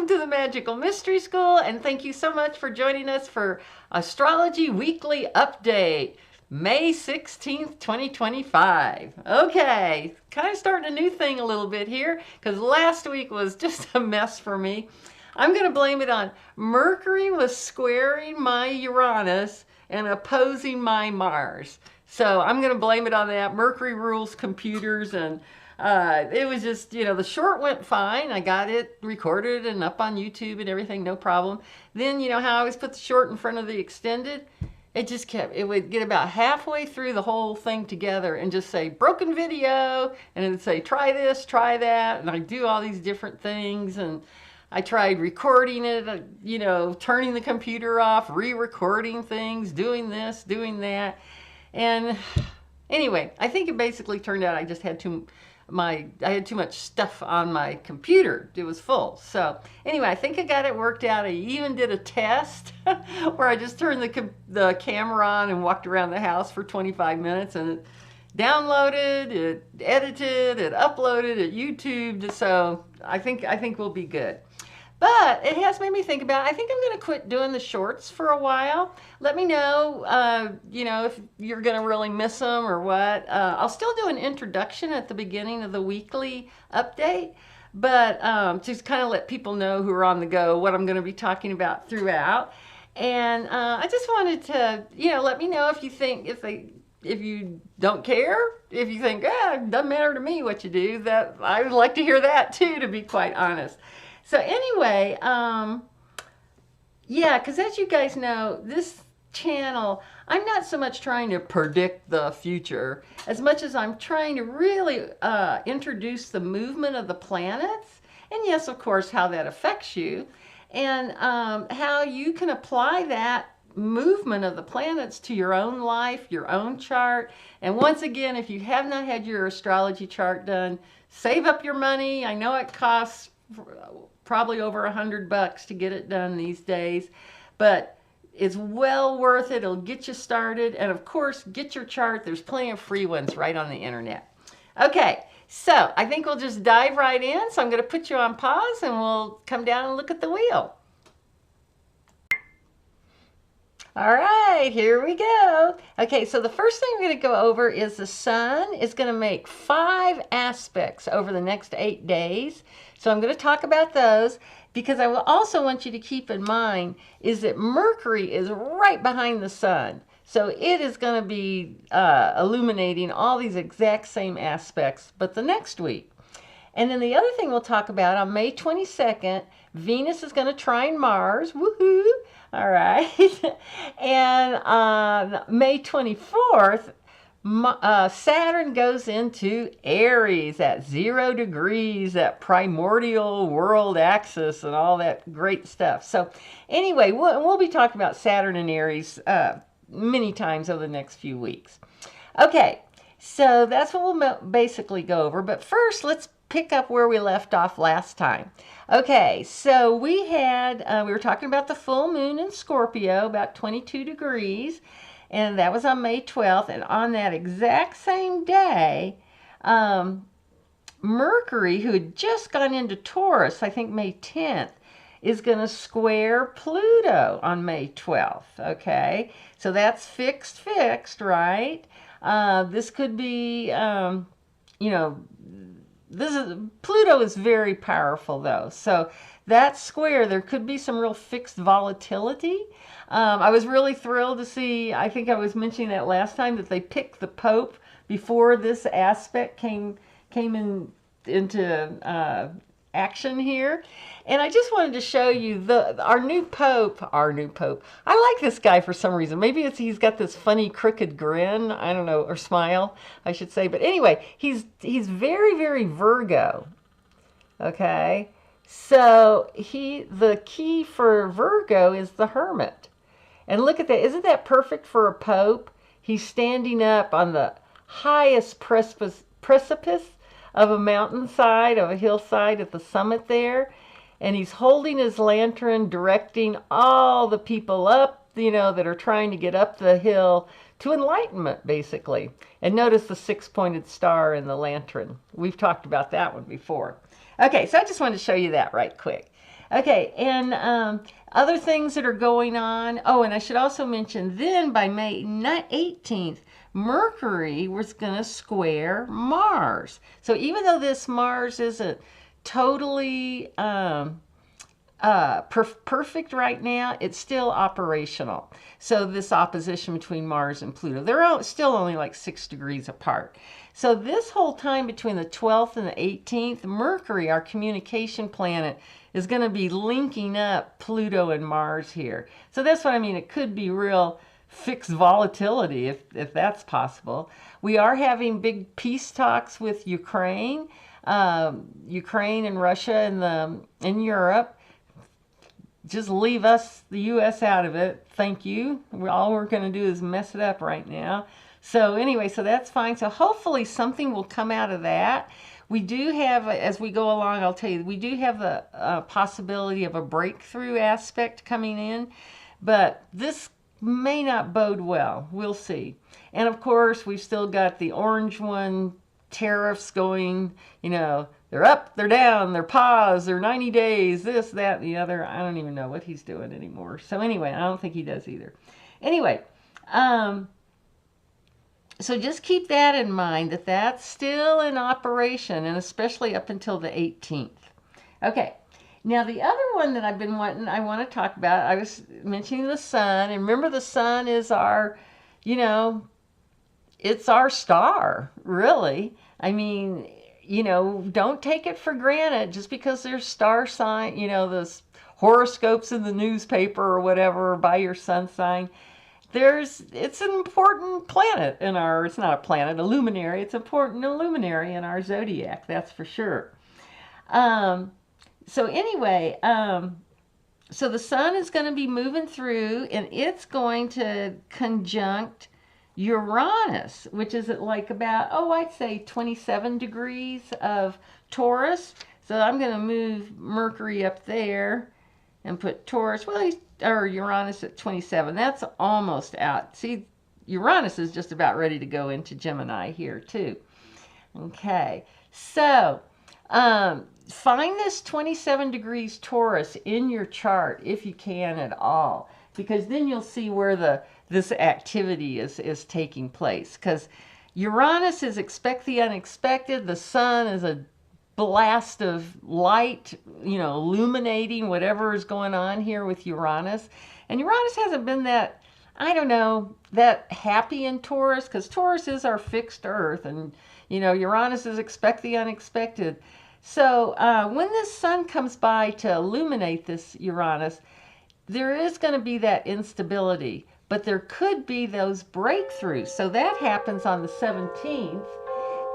welcome to the Magical Mystery School, and thank you so much for joining us for Astrology Weekly Update, May 16th, 2025. Okay, kind of starting a new thing a little bit here, because last week was just a mess for me. I'm going to blame it on Mercury was squaring my Uranus and opposing my Mars. So I'm going to blame it on that. Mercury rules computers, and it was just, the short went fine. I got it recorded and up on YouTube and everything, no problem. Then, how I always put the short in front of the extended? It would get about halfway through the whole thing together and just say, broken video, and it would say, try this, try that, and I do all these different things, and I tried recording it, turning the computer off, re-recording things, doing this, doing that, and anyway, I think it basically turned out I just had I had too much stuff on my computer. It was full. So anyway, I think I got it worked out. I even did a test where I just turned the camera on and walked around the house for 25 minutes, and it downloaded, it edited, it uploaded, it YouTubed. So I think we'll be good. But it has made me think about, I think I'm going to quit doing the shorts for a while. Let me know, if you're going to really miss them or what. I'll still do an introduction at the beginning of the weekly update, but just kind of let people know who are on the go what I'm going to be talking about throughout. And I just wanted to, let me know if you think, if you don't care, if you think, it doesn't matter to me what you do, that I would like to hear that too, to be quite honest. So anyway, because as you guys know, this channel, I'm not so much trying to predict the future as much as I'm trying to really introduce the movement of the planets, and yes, of course, how that affects you, and how you can apply that movement of the planets to your own life, your own chart. And once again, if you have not had your astrology chart done, save up your money. I know it costs probably over $100 to get it done these days, but it's well worth it. It'll get you started, and of course, get your chart. There's plenty of free ones right on the internet. Okay, so I think we'll just dive right in. So I'm going to put you on pause, and we'll come down and look at the wheel. All right, here we go. Okay, so the first thing we're going to go over is the sun is going to make 5 aspects over the next 8 days. So I'm going to talk about those, because I will also want you to keep in mind is that Mercury is right behind the sun. So it is going to be illuminating all these exact same aspects, but the next week. And then the other thing we'll talk about on May 22nd, Venus is going to trine Mars. Woohoo! All right. And on May 24th, Saturn goes into Aries at 0 degrees, that primordial world axis and all that great stuff. So anyway, we'll be talking about Saturn and Aries many times over the next few weeks. Okay, so that's what we'll basically go over. But first, let's pick up where we left off last time. Okay, so we were talking about the full moon in Scorpio, about 22 degrees. And that was on May 12th. And on that exact same day, Mercury, who had just gone into Taurus, I think May 10th, is going to square Pluto on May 12th. Okay, so that's fixed, right? This could be, Pluto is very powerful, though. So that square, there could be some real fixed volatility. I was really thrilled to see, I think I was mentioning that last time, that they picked the Pope before this aspect came into action here. And I just wanted to show you our new Pope. I like this guy for some reason. Maybe he's got this funny crooked grin, I don't know, or smile, I should say. But anyway, he's very, very Virgo. Okay? So the key for Virgo is the Hermit. And look at that. Isn't that perfect for a Pope? He's standing up on the highest precipice of a mountainside, of a hillside at the summit there. And he's holding his lantern, directing all the people up, that are trying to get up the hill to enlightenment, basically. And notice the 6-pointed star in the lantern. We've talked about that one before. Okay, so I just wanted to show you that right quick. Okay, and other things that are going on. Oh, and I should also mention then by May 18th, Mercury was going to square Mars. So even though this Mars isn't totally perfect right now, it's still operational. So this opposition between Mars and Pluto, they're still only like 6 degrees apart. So this whole time between the 12th and the 18th, Mercury, our communication planet, is going to be linking up Pluto and Mars here. So that's what I mean. It could be real fixed volatility if that's possible. We are having big peace talks with Ukraine, Ukraine and Russia in Europe. Just leave us, the U.S., out of it. Thank you. All we're going to do is mess it up right now. So anyway, so that's fine. So hopefully something will come out of that. We do have, as we go along, I'll tell you, we do have the possibility of a breakthrough aspect coming in, but this may not bode well. We'll see. And of course, we've still got the orange one, tariffs going, you know, they're up, they're down, they're paused, they're 90 days, this, that, the other. I don't even know what he's doing anymore. So anyway, I don't think he does either. Anyway, so just keep that in mind, that that's still in operation, and especially up until the 18th. Okay, now the other one that I want to talk about, I was mentioning the sun, and remember the sun is our, you know, it's our star, really. I mean, you know, don't take it for granted just because there's star sign, you know, those horoscopes in the newspaper or whatever by your sun sign. It's an important planet in our, it's not a planet, a luminary. It's important, a luminary in our zodiac, that's for sure. So anyway, so the sun is going to be moving through, and it's going to conjunct Uranus, which is at like about, I'd say 27 degrees of Taurus. So I'm going to move Mercury up there and put Taurus, or Uranus at 27. That's almost out. See, Uranus is just about ready to go into Gemini here too. Okay, so find this 27 degrees Taurus in your chart if you can at all, because then you'll see where this activity is taking place. Because Uranus is expect the unexpected. The sun is a blast of light, you know, illuminating whatever is going on here with Uranus. And Uranus hasn't been that, I don't know, that happy in Taurus, because Taurus is our fixed earth, and, you know, Uranus is expect the unexpected. So when this sun comes by to illuminate this Uranus, there is going to be that instability, but there could be those breakthroughs. So that happens on the 17th.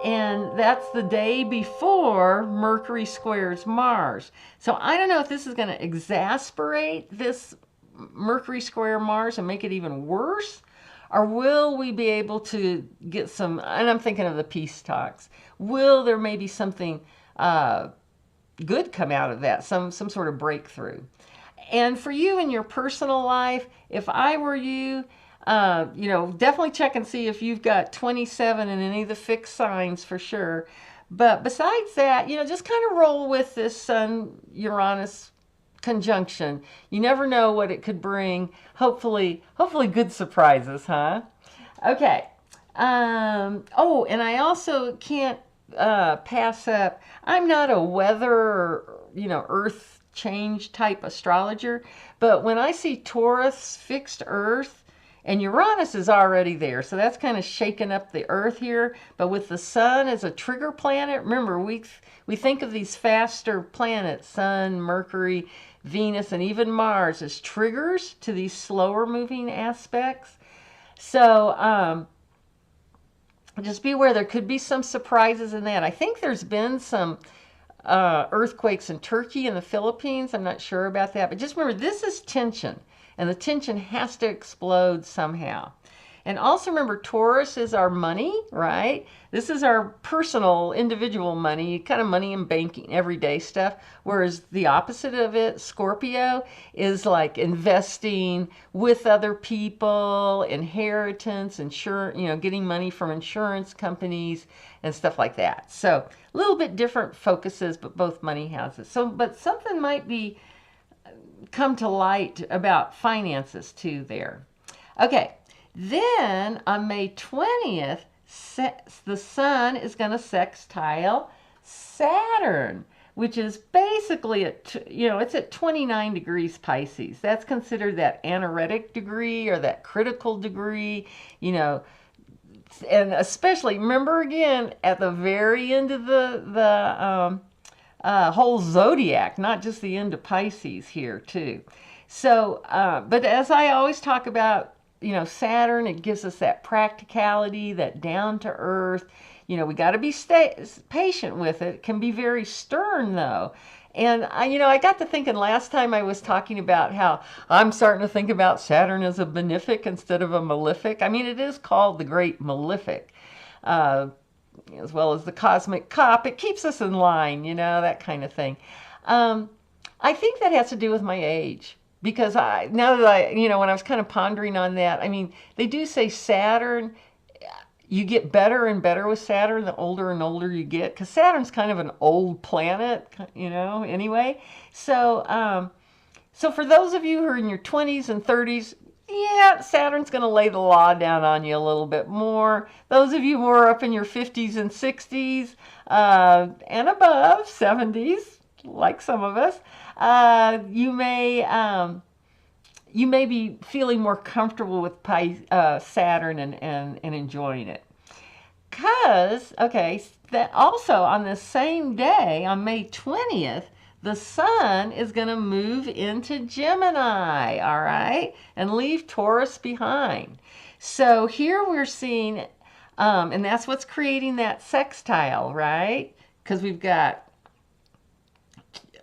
And that's the day before Mercury squares Mars. So I don't know if this is going to exasperate this Mercury square Mars and make it even worse, or will we be able to get some, and I'm thinking of the peace talks, will there maybe something good come out of that, some sort of breakthrough? And for you in your personal life, if I were you, you know, definitely check and see if you've got 27 in any of the fixed signs for sure. But besides that, you know, just kind of roll with this Sun-Uranus conjunction. You never know what it could bring. Hopefully good surprises, huh? Okay. Oh, and I also can't pass up, I'm not a weather or, you know, earth change type astrologer, but when I see Taurus fixed earth, and Uranus is already there, so that's kind of shaking up the earth here. But with the sun as a trigger planet, remember, we think of these faster planets, Sun, Mercury, Venus, and even Mars as triggers to these slower moving aspects. So just be aware there could be some surprises in that. I think there's been some earthquakes in Turkey and the Philippines. I'm not sure about that. But just remember, this is tension. And the tension has to explode somehow. And also remember, Taurus is our money, right? This is our personal, individual money, kind of money in banking, everyday stuff. Whereas the opposite of it, Scorpio, is like investing with other people, inheritance, insurance, you know, getting money from insurance companies and stuff like that. So a little bit different focuses, but both money houses. So, but something might be come to light about finances too there. Okay, then on May 20th, the sun is going to sextile Saturn, which is basically it's at 29 degrees Pisces. That's considered that anaretic degree or that critical degree, and especially remember again at the very end of the whole zodiac, not just the end of Pisces here too. So, but as I always talk about, Saturn, it gives us that practicality, that down to earth. We got to be patient with it. It can be very stern though. And I got to thinking last time I was talking about how I'm starting to think about Saturn as a benefic instead of a malefic. I mean, it is called the Great Malefic, as well as the Cosmic Cop. It keeps us in line, that kind of thing. I think that has to do with my age. Because now that when I was kind of pondering on that, I mean, they do say Saturn, you get better and better with Saturn the older and older you get, because Saturn's kind of an old planet, anyway. So, so for those of you who are in your 20s and 30s, yeah, Saturn's going to lay the law down on you a little bit more. Those of you who are up in your 50s and 60s and above, 70s, like some of us, you may be feeling more comfortable with Saturn and enjoying it. Because, that also on the same day, on May 20th, the sun is going to move into Gemini, all right, and leave Taurus behind. So here we're seeing, and that's what's creating that sextile, right? Because we've got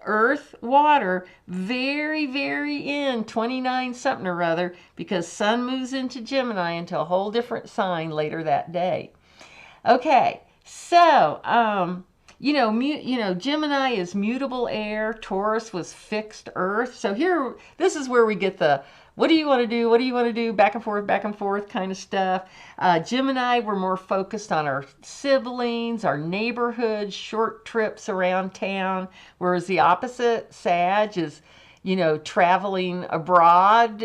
Earth, water, very, very in 29 something or other, because sun moves into Gemini into a whole different sign later that day. Okay, so, Gemini is mutable air, Taurus was fixed earth. So here, this is where we get the, what do you want to do? What do you want to do? Back and forth kind of stuff. Gemini, we're more focused on our siblings, our neighborhoods, short trips around town. Whereas the opposite, Sag, is, traveling abroad,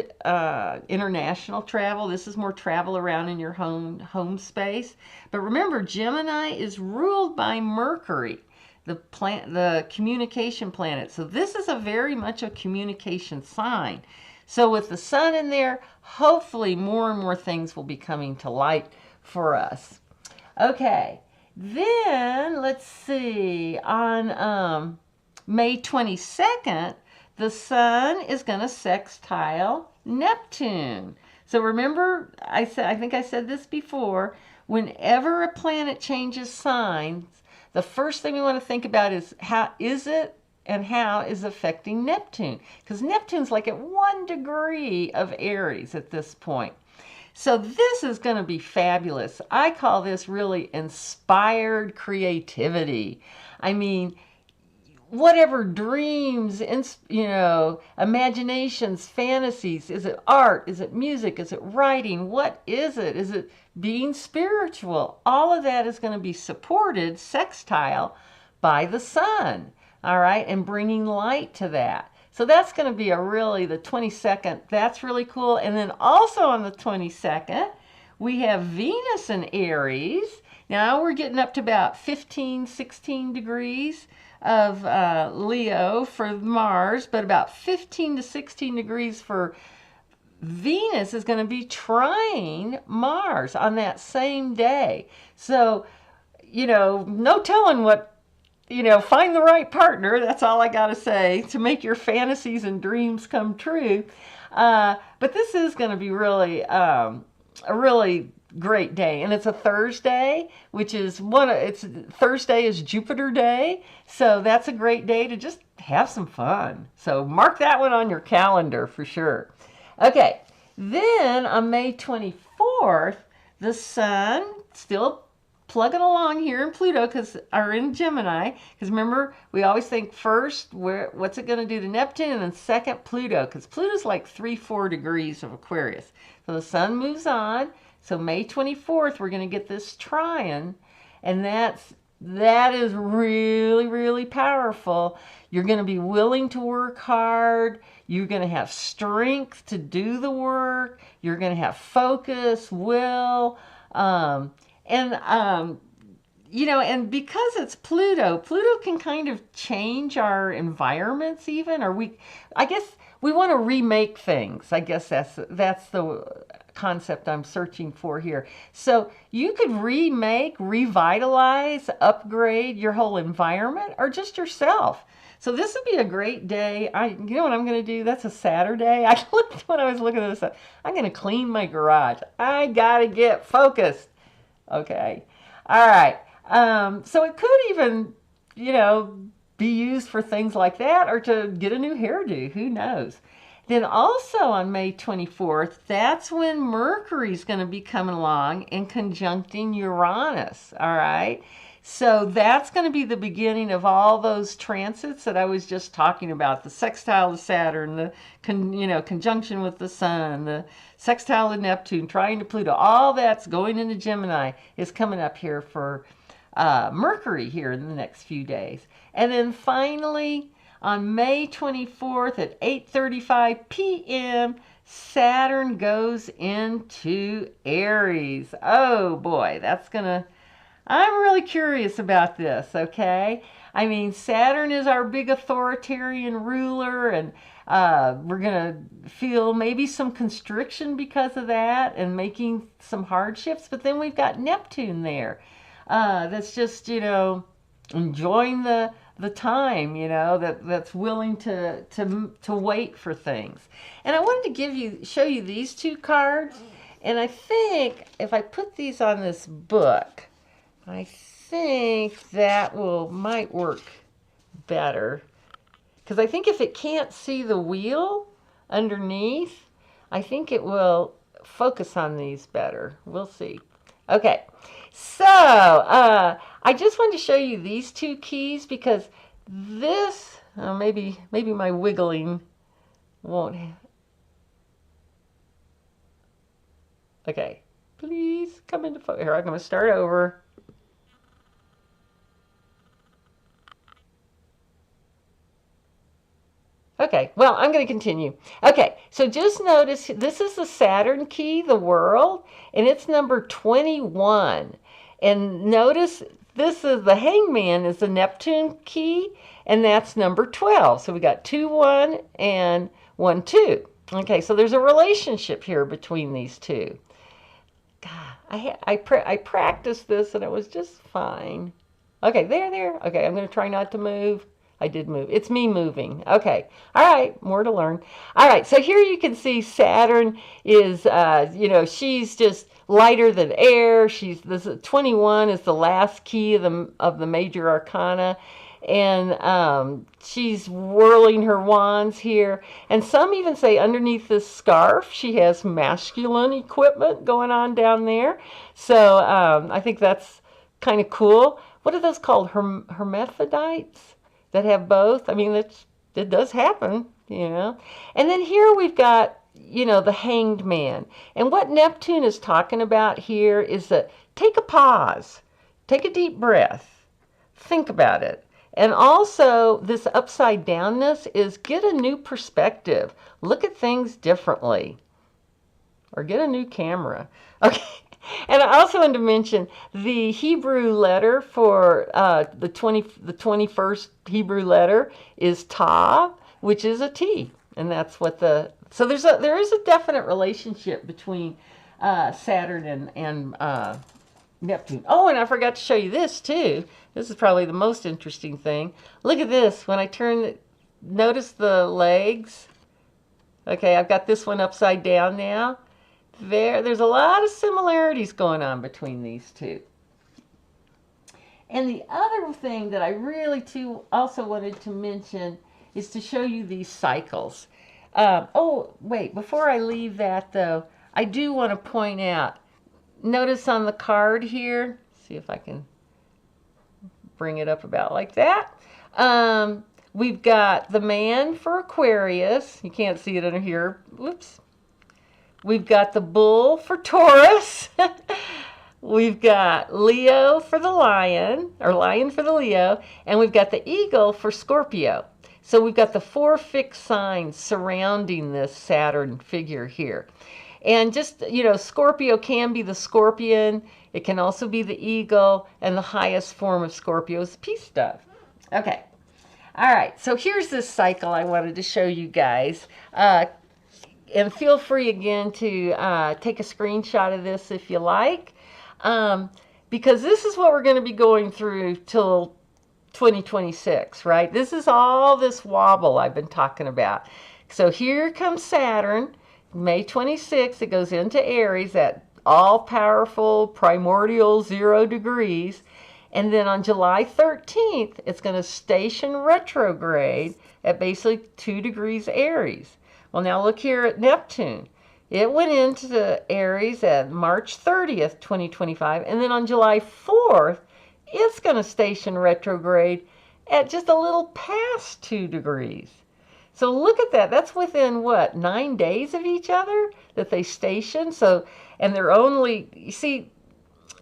international travel. This is more travel around in your home space. But remember, Gemini is ruled by Mercury, the communication planet. So this is very much a communication sign. So with the sun in there, hopefully more and more things will be coming to light for us. Okay, then let's see, on May 22nd, the sun is going to sextile Neptune. So remember, I think I said this before, whenever a planet changes signs, the first thing we want to think about is how is it and how is affecting Neptune. Because Neptune's like at 1 degree of Aries at this point. So this is going to be fabulous. I call this really inspired creativity. I mean, whatever dreams, imaginations, fantasies, is it art, is it music, is it writing, what is it? Is it being spiritual? All of that is going to be supported, sextile, by the sun, all right, and bringing light to that. So that's going to be the 22nd, that's really cool. And then also on the 22nd, we have Venus in Aries. Now we're getting up to about 15, 16 degrees of Leo for Mars, but about 15 to 16 degrees for Venus is going to be trine Mars on that same day. So, no telling what, find the right partner. That's all I got to say to make your fantasies and dreams come true. But this is going to be really a really great day, and it's a Thursday, which is Thursday is Jupiter Day, so that's a great day to just have some fun. So mark that one on your calendar for sure. Okay, then on May 24th, the sun still plugging along here in Pluto are in Gemini, because remember, we always think first what's it going to do to Neptune, and then second Pluto, because Pluto's like 3-4 degrees of Aquarius. So the sun moves on. So May 24th, we're going to get this trine, and that's That is really, really powerful. You're going to be willing to work hard. You're going to have strength to do the work. You're going to have focus, will, and and because it's Pluto, Pluto can kind of change our environments even, or I guess we want to remake things. I guess that's the concept I'm searching for here. So you could remake, revitalize, upgrade your whole environment or just yourself. So this would be a great day. You know what I'm going to do? That's a Saturday. I looked when I was looking at this up. I'm going to clean my garage. I got to get focused. Okay. All right. So it could even, be used for things like that or to get a new hairdo. Who knows? Then also on May 24th, that's when Mercury's going to be coming along and conjuncting Uranus. All right. So that's going to be the beginning of all those transits that I was just talking about. The sextile to Saturn, the conjunction with the Sun, the sextile to Neptune, trine to Pluto. All that's going into Gemini is coming up here for Mercury here in the next few days. And then finally, on May 24th at 8:35 p.m., Saturn goes into Aries. Oh boy, I'm really curious about this, okay? I mean, Saturn is our big authoritarian ruler, and we're going to feel maybe some constriction because of that and making some hardships. But then we've got Neptune there. That's just, enjoying the time, that's willing to wait for things. And I wanted to show you these two cards. And I think if I put these on this book, I think that might work better. Because I think if it can't see the wheel underneath, I think it will focus on these better. We'll see. Okay, so I just wanted to show you these two keys because this, maybe my wiggling won't. Okay, please come into focus. Here, I'm going to start over. Okay, well, I'm going to continue. Okay, so just notice this is the Saturn key, the world, and it's number 21. And notice this is the hangman is the Neptune key, and that's number 12. So we got 2, 1 and 1, 2. Okay, so there's a relationship here between these two. God, I practiced this and it was just fine. Okay, there. Okay, I'm going to try not to move. I did move. It's me moving. Okay. All right. More to learn. All right. So here you can see Saturn is, she's just lighter than air. This 21 is the last key of the major arcana. And she's whirling her wands here. And some even say underneath this scarf, she has masculine equipment going on down there. So I think that's kind of cool. What are those called? Hermaphrodites? That have both. I mean, it does happen, And then here we've got, the hanged man. And what Neptune is talking about here is that take a pause, take a deep breath, think about it. And also this upside downness is get a new perspective, look at things differently, or get a new camera. Okay. And I also wanted to mention the Hebrew letter for the 21st Hebrew letter is Tav, which is a T, and that's what so there is a definite relationship between Saturn and Neptune. Oh, and I forgot to show you this too. This is probably the most interesting thing. Look at this. When I turn, notice the legs. Okay, I've got this one upside down now. There's a lot of similarities going on between these two. And the other thing that I really too also wanted to mention is to show you these cycles. Oh, wait, before I leave that though, I do want to point out, notice on the card here, see if I can bring it up about like that. We've got the man for Aquarius. You can't see it under here. Whoops. We've got the bull for Taurus. We've got Leo for the lion, or lion for the Leo, and we've got the eagle for Scorpio. So we've got the 4 fixed signs surrounding this Saturn figure here. And just, Scorpio can be the scorpion. It can also be the eagle. And the highest form of Scorpio is the peace dove. Okay. All right. So here's this cycle I wanted to show you guys. And feel free again to take a screenshot of this if you like. Because this is what we're going to be going through till 2026, right? This is all this wobble I've been talking about. So here comes Saturn. May 26th, it goes into Aries at all-powerful primordial 0 degrees. And then on July 13th, it's going to station retrograde at basically 2 degrees Aries. Well, now look here at Neptune. It went into Aries at March 30th, 2025. And then on July 4th, it's going to station retrograde at just a little past 2 degrees. So look at that. That's within, what, 9 days of each other that they station? So, and they're only, you see,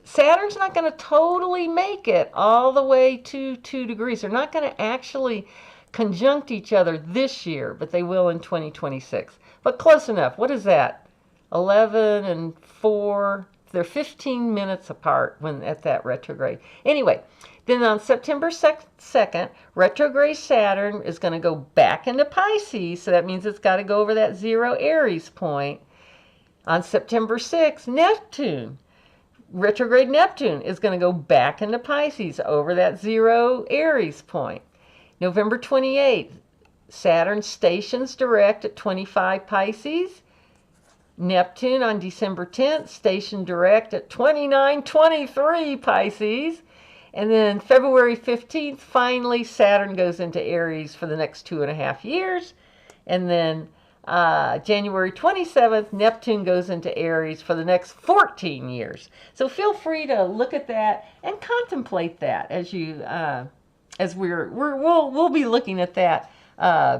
Saturn's not going to totally make it all the way to 2 degrees. They're not going to actually conjunct each other this year, but they will in 2026. But close enough. What is that? 11 and 4. They're 15 minutes apart when at that retrograde. Anyway, then on September 2nd, retrograde Saturn is going to go back into Pisces. So that means it's got to go over that 0 Aries point. On September 6th, retrograde Neptune is going to go back into Pisces over that 0 Aries point. November 28th, Saturn stations direct at 25 Pisces. Neptune on December 10th, stationed direct at 2923 Pisces. And then February 15th, finally, Saturn goes into Aries for the next 2.5 years. And then January 27th, Neptune goes into Aries for the next 14 years. So feel free to look at that and contemplate that as you, as we'll be looking at that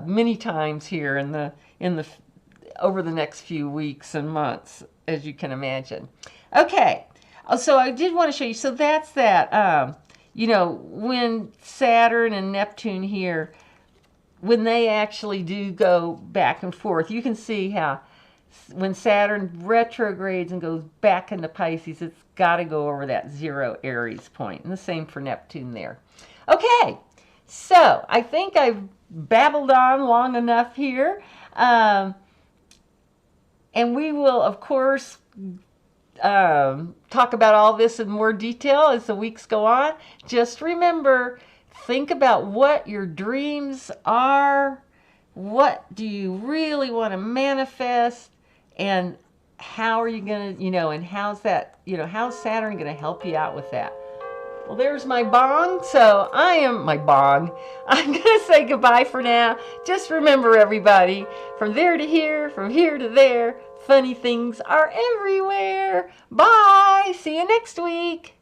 many times here in the over the next few weeks and months, as you can imagine. Okay, so I did want to show you, so that's that, when Saturn and Neptune here, when they actually do go back and forth, you can see how when Saturn retrogrades and goes back into Pisces, it's got to go over that 0 Aries point, and the same for Neptune there. Okay, so I think I've babbled on long enough here. And we will, of course, talk about all this in more detail as the weeks go on. Just remember, think about what your dreams are. What do you really want to manifest? And how are you going to, and how's that, how's Saturn going to help you out with that? Well, there's my bong. So I'm going to say goodbye for now. Just remember, everybody, from there to here, from here to there, funny things are everywhere. Bye. See you next week.